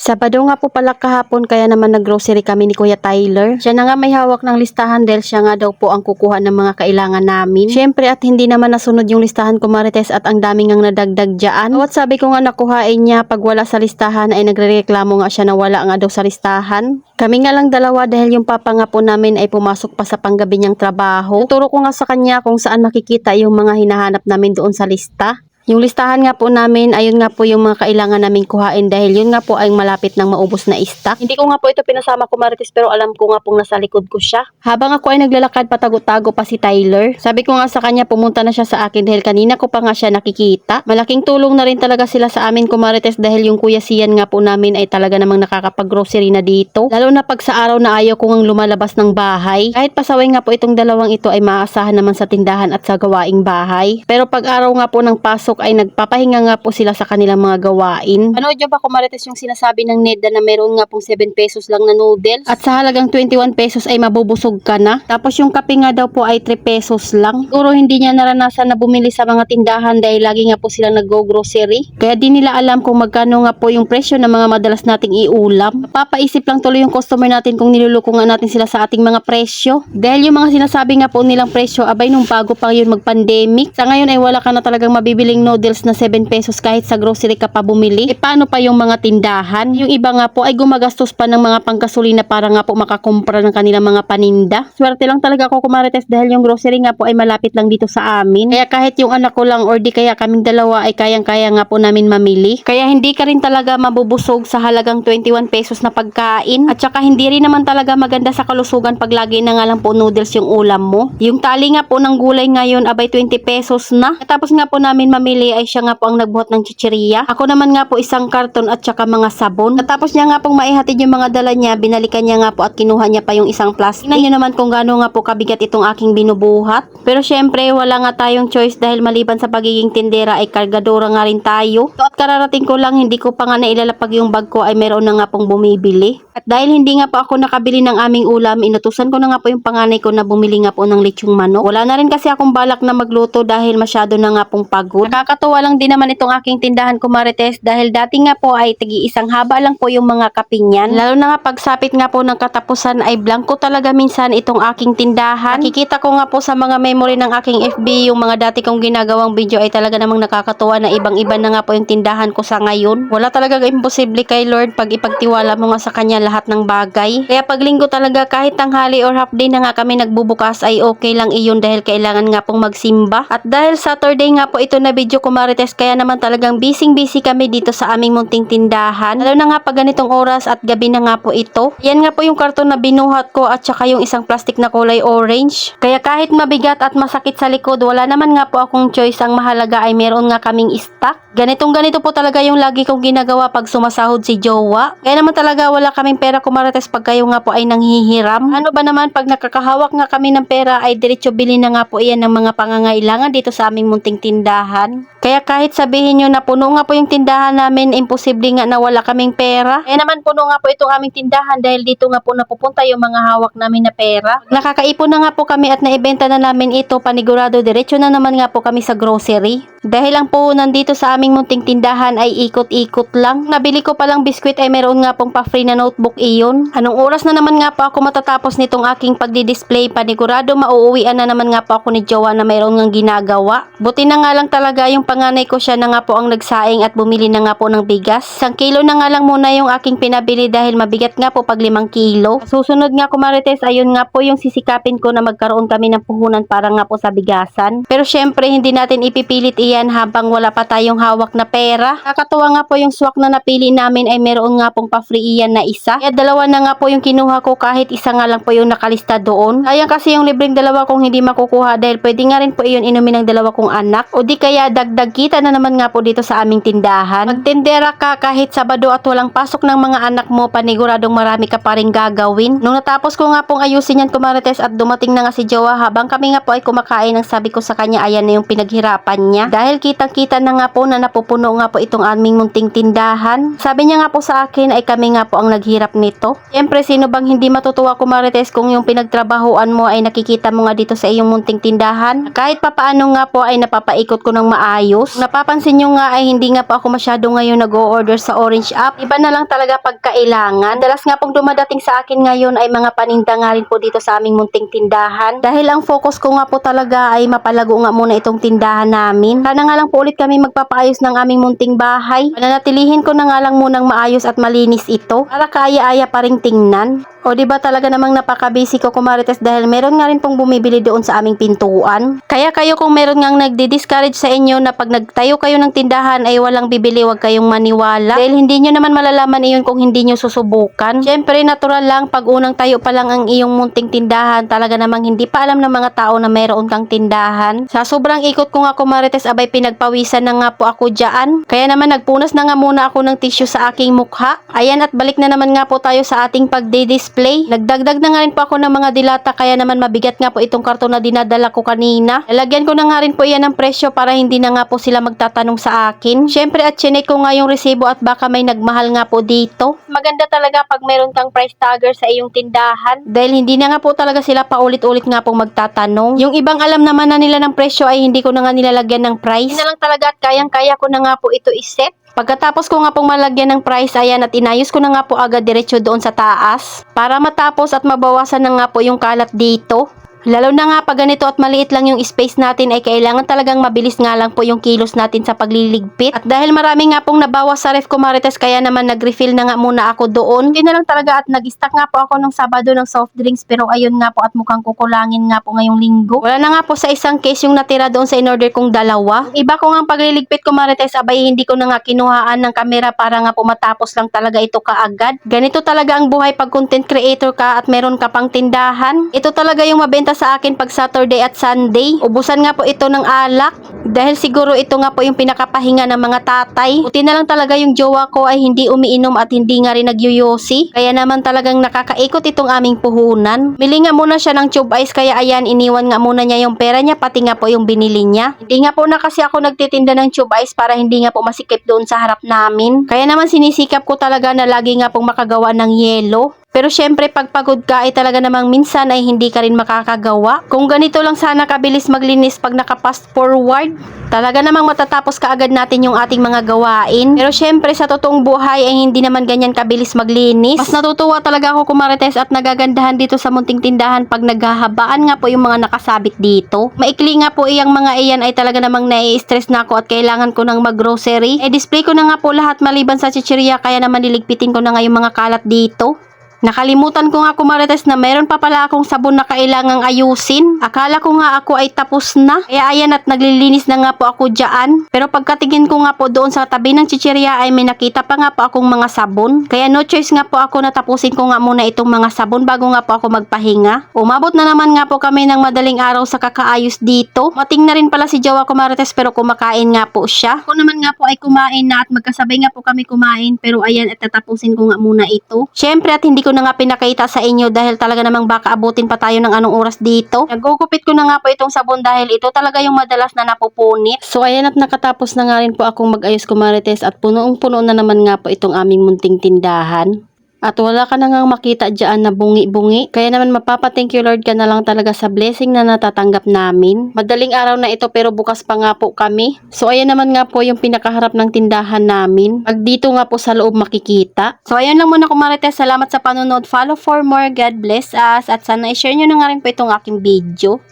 Sabado nga po pala kahapon kaya naman nag-grocery kami ni Kuya Tyler. Siya na nga may hawak ng listahan dahil siya nga daw po ang kukuha ng mga kailangan namin. Syempre at hindi naman nasunod yung listahan ko Marites at ang dami ngang nadagdag dyan. At sabi ko nga nakuhain niya pag wala sa listahan ay nagrereklamo nga siya na wala nga daw sa listahan. Kami nga lang dalawa dahil yung papa nga po namin ay pumasok pa sa panggabi niyang trabaho. Turo ko nga sa kanya kung saan makikita yung mga hinahanap namin doon sa lista. Yung listahan nga po namin, ayun nga po yung mga kailangan naming kuhain dahil yun nga po ay malapit ng maubos na stock. Hindi ko nga po ito pinasama ko Marites pero alam ko nga pong nasa likod ko siya. Habang ako ay naglalakad patago-tago pa si Tyler, sabi ko nga sa kanya pumunta na siya sa akin dahil kanina ko pa nga siya nakikita. Malaking tulong na rin talaga sila sa amin ko Marites dahil yung Kuya Sian nga po namin ay talaga namang nakakapag-grocery na dito. Lalo na pag sa araw na ayaw ko ngang lumalabas ng bahay. Kahit pasaway nga po itong dalawang ito ay maaasahan naman sa tindahan at sa gawaing bahay. Pero pag araw nga po ng pasok ay nagpapahinga nga po sila sa kanilang mga gawain. Panood nyo ba Marites yung sinasabi ng Neda na meron nga pong 7 pesos lang na noodles at sa halagang 21 pesos ay mabubusog ka na. Tapos yung kape nga daw po ay 3 pesos lang. Siguro hindi niya naranasan na bumili sa mga tindahan dahil lagi nga po sila nag-go-grocery. Kaya di nila alam kung magkano nga po yung presyo ng mga madalas nating iulam. Papaisip lang tuloy yung customer natin kung niluloko nga natin sila sa ating mga presyo. Dahil yung mga sinasabi nga po nilang presyo abay nung bago pa yun mag-pandemic. Sa ngayon ay wala ka na talagang mabibiling noodles na 7 pesos kahit sa grocery ka pa bumili. E paano pa yung mga tindahan? Yung iba nga po ay gumagastos pa ng mga panggasolina para nga po makakumpra ng kanilang mga paninda. Swerte lang talaga ako Marites dahil yung grocery nga po ay malapit lang dito sa amin. Kaya kahit yung anak ko lang or di kaya kaming dalawa ay kayang-kaya nga po namin mamili. Kaya hindi ka rin talaga mabubusog sa halagang 21 pesos na pagkain. At saka hindi rin naman talaga maganda sa kalusugan pag lagi na nga lang po noodles yung ulam mo. Yung tali nga po ng gulay ngayon abay 20 pesos na. At tapos nga po namin mamili ay siya nga po ang nagbuhat ng chichirya. Ako naman nga po isang karton at saka mga sabon. At tapos niya nga pong maihatid yung mga dala niya, binalikan niya nga po at kinuha niya pa yung isang plastic. Tingnan niyo naman kung gaano nga po kabigat itong aking binubuhat. Pero syempre wala nga tayong choice dahil maliban sa pagiging tindera ay kargadora nga rin tayo. So at kararating ko lang hindi ko pa nga nailalapag yung bag ko ay meron na nga pong bumibili. At dahil hindi nga po ako nakabili ng aming ulam, inutusan ko na nga po yung panganay ko na bumili nga po ng lechong manok. Wala na rin kasi akong balak na magluto dahil masyado na nga pong pagod. Nakakatuwa lang din naman itong aking tindahan ko Marites dahil dati nga po ay tigi-isang haba lang po yung mga kapingyan. Lalo na nga pagsapit nga po ng katapusan ay blanco talaga minsan itong aking tindahan. Nakikita ko nga po sa mga memory ng aking FB yung mga dati kong ginagawang video ay talaga namang nakakatuwa na ibang-iba na nga po yung tindahan ko sa ngayon. Wala talaga imposible kay Lord pag ipagtiwala mo nga sa kanya lahat ng bagay. Kaya pag linggo talaga kahit tanghali or half day na nga kami nagbubukas ay okay lang iyon dahil kailangan nga pong magsimba. At dahil Saturday nga po ito na video ko Marites kaya naman talagang busy kami dito sa aming munting tindahan. Lalo na nga pag ganitong oras at gabi na nga po ito. Yan nga po yung karton na binuhat ko at saka yung isang plastic na kulay orange. Kaya kahit mabigat at masakit sa likod, wala naman nga po akong choice. Ang mahalaga ay meron nga kaming stock. Ganito po talaga yung lagi kong ginagawa pag sumasahod si Jowa. Kaya naman talaga wala kaming pera Marites pag kayo nga po ay nanghihiram. Ano ba naman pag nakakahawak nga kami ng pera ay diretso bilhin na nga po iyan ng mga pangangailangan dito sa aming munting tindahan. Kaya kahit sabihin nyo na puno nga po yung tindahan namin, imposible nga na wala kaming pera. Kaya naman puno nga po itong aming tindahan dahil dito nga po napupunta yung mga hawak namin na pera. Nakakaipon na nga po kami at naibenta na namin ito, panigurado diretso na naman nga po kami sa grocery. Dahil ang puhunan dito sa aming munting tindahan ay ikot-ikot lang. Nabili ko palang biskwit ay meron nga pong pa-free na notebook iyon. Anong oras na naman nga po ako matatapos nitong aking pagdi-display, panigurado mauuwian na naman nga po ako ni Jowa na mayroon ngang ginagawa. Buti na nga lang talaga yung panganay ko siya na nga po ang nagsaing at bumili na nga po ng bigas. 1 kilo na nga lang muna yung aking pinabili dahil mabigat nga po pag 5 kilo. Susunod nga Marites, ayun nga po yung sisikapin ko na magkaroon kami ng puhunan para nga po sa bigasan. Pero syempre hindi natin ipipilit iyan habang wala pa tayong hawak na pera. Kakatuwa nga po yung swak na napili namin ay meron nga pong pa-free iyan na isa. Kaya dalawa na nga po yung kinuha ko kahit isa nga lang po yung nakalista doon. Sayang kasi yung libreng dalawa kong hindi makukuha dahil pwede nga rin po iyon inumin ng dalawa kong anak. O di kaya dagdag kita na naman nga po dito sa aming tindahan. Magtindera ka kahit Sabado at walang pasok ng mga anak mo, paniguradong marami ka pa rin gagawin. Nung natapos ko nga pong ayusin yan Marites at dumating na nga si Jowa habang kami nga po ay kumakain, ang sabi ko sa kanya ayan na yung pinaghirapan niya. Dahil kitang-kita na nga po na na napupuno nga po itong aming munting tindahan. Sabi niya nga po sa akin ay kami nga po ang naghirap nito. Siyempre, sino bang hindi matutuwa ko Marites kung yung pinagtrabahuan mo ay nakikita mo nga dito sa iyong munting tindahan. Kahit papaano nga po ay napapaikot ko ng maayos. Napapansin nyo nga ay hindi nga po ako masyado ngayon nag-o-order sa Orange app. Iba na lang talaga pagkailangan. Dalas nga pong dumadating sa akin ngayon ay mga paninda nga rin po dito sa aming munting tindahan. Dahil ang focus ko nga po talaga ay mapalago nga muna itong tindahan namin. Sana nga lang po ulit kami magpapaayos ng aming munting bahay. Pananatilihin ko na nga lang munang maayos at malinis ito para kaaya-aya pa ring tingnan. O diba talaga namang napaka-busy ko Marites dahil meron nga rin pong bumibili doon sa aming pintuan. Kaya kayo kung meron ngang nagdi-discourage sa inyo na pag nagtayo kayo ng tindahan ay walang bibili, wag kayong maniwala. Dahil hindi nyo naman malalaman iyon kung hindi nyo susubukan. Siyempre natural lang pag unang tayo pa lang ang iyong munting tindahan, talaga namang hindi pa alam ng mga tao na meron kang tindahan. Sa sobrang ikot ko nga Marites abay pinagpawisan na nga po ako dyan. Kaya naman nagpunas na nga muna ako ng tissue sa aking mukha. Ayan at balik na naman nga po tayo sa ating pagdi-display. Nagdagdag na nga rin po ako ng mga dilata kaya naman mabigat nga po itong karton na dinadala ko kanina. Lalagyan ko na nga rin po yan ng presyo para hindi na nga po sila magtatanong sa akin. Syempre at chinek ko nga yung resibo at baka may nagmahal nga po dito. Maganda talaga pag meron kang price tagger sa iyong tindahan dahil hindi na nga po talaga sila paulit-ulit nga pong magtatanong. Yung ibang alam naman na nila ng presyo ay hindi ko na nga nilalagyan ng price. Hindi na lang talaga at kayang-kaya ko na nga po ito iset. Pagkatapos ko nga pong malagyan ng price, ayan at inayos ko na nga po agad diretso doon sa taas para matapos at mabawasan na nga po yung kalat dito. Lalo na nga pag ganito at maliit lang yung space natin ay kailangan talagang mabilis nga lang po yung kilos natin sa pagliligpit. At dahil marami nga pong nabawas sa ref ko Marites kaya naman nag-refill na nga muna ako doon. Hindi na lang talaga at nag-stock nga po ako ng Sabado ng soft drinks pero ayun nga po at mukhang kukulangin nga po ngayong linggo. Wala na nga po sa isang case yung natira doon sa in-order kong dalawa. Iba ko nga pagliligpit ko Marites abay hindi ko na nga kinuhaan ng kamera para nga po matapos lang talaga ito kaagad. Ganito talaga ang buhay pag content creator ka at meron ka pang tindahan. Ito talaga yung mabenta sa akin pag Saturday at Sunday. Ubusan nga po ito ng alak dahil siguro ito nga po yung pinakapahinga ng mga tatay. Buti na lang talaga yung jowa ko ay hindi umiinom at hindi nga rin nagyuyosi. Kaya naman talagang nakakaikot itong aming puhunan. Mili nga muna siya ng tube ice kaya ayan iniwan nga muna niya yung pera niya pati nga po yung binili niya. Hindi nga po na kasi ako nagtitinda ng tube ice para hindi nga po masikip doon sa harap namin. Kaya naman sinisikap ko talaga na lagi nga pong makagawa ng yelo. Pero syempre pag pagod ka ay talaga namang minsan ay hindi ka rin makakagawa. Kung ganito lang sana kabilis maglinis pag naka-fast forward, talaga namang matatapos kaagad natin yung ating mga gawain. Pero syempre sa totoong buhay ay hindi naman ganyan kabilis maglinis. Mas natutuwa talaga ako Marites at nagagandahan dito sa munting tindahan pag naghahabaan nga po yung mga nakasabit dito. Maikli nga po iyang mga iyan ay talaga namang nai-stress na ako at kailangan ko nang mag-grocery. Display ko na nga po lahat maliban sa chichirya kaya naman niligpitin ko na nga yung mga kalat dito. Nakalimutan ko nga Marites na meron pa pala akong sabon na kailangang ayusin. Akala ko nga ako ay tapos na. Kaya ayan at naglilinis na nga po ako dyan. Pero pagkatingin ko nga po doon sa tabi ng chichirya ay may nakita pa nga po akong mga sabon. Kaya no choice nga po ako na tapusin ko nga muna itong mga sabon bago nga po ako magpahinga. Umabot na naman nga po kami ng madaling araw sa kakaayos dito. Mating na rin pala si jowa ko Marites pero kumakain nga po siya. Ako naman nga po ay kumain na at magkasabay nga po kami kumain. Pero ayan at tatapusin ko nga muna ito. Syempre at hindi ko na nga pinakita sa inyo dahil talaga namang baka abutin pa tayo ng anong oras dito. Nagugupit ko na nga po itong sabon dahil ito talaga yung madalas na napupunit. So ayan at nakatapos na nga rin po akong mag-ayos Marites at punong-puno na naman nga po itong aming munting tindahan. At wala ka na nga makita dyan na bungi-bungi. Kaya naman mapapa-thank you Lord ka na lang talaga sa blessing na natatanggap namin. Madaling araw na ito pero bukas pa nga po kami. So ayan naman nga po yung pinakaharap ng tindahan namin. Pag dito nga po sa loob makikita. So ayan lang muna Marites. Salamat sa panonood. Follow for more. God bless us. At sana i-share nyo na nga rin po itong aking video.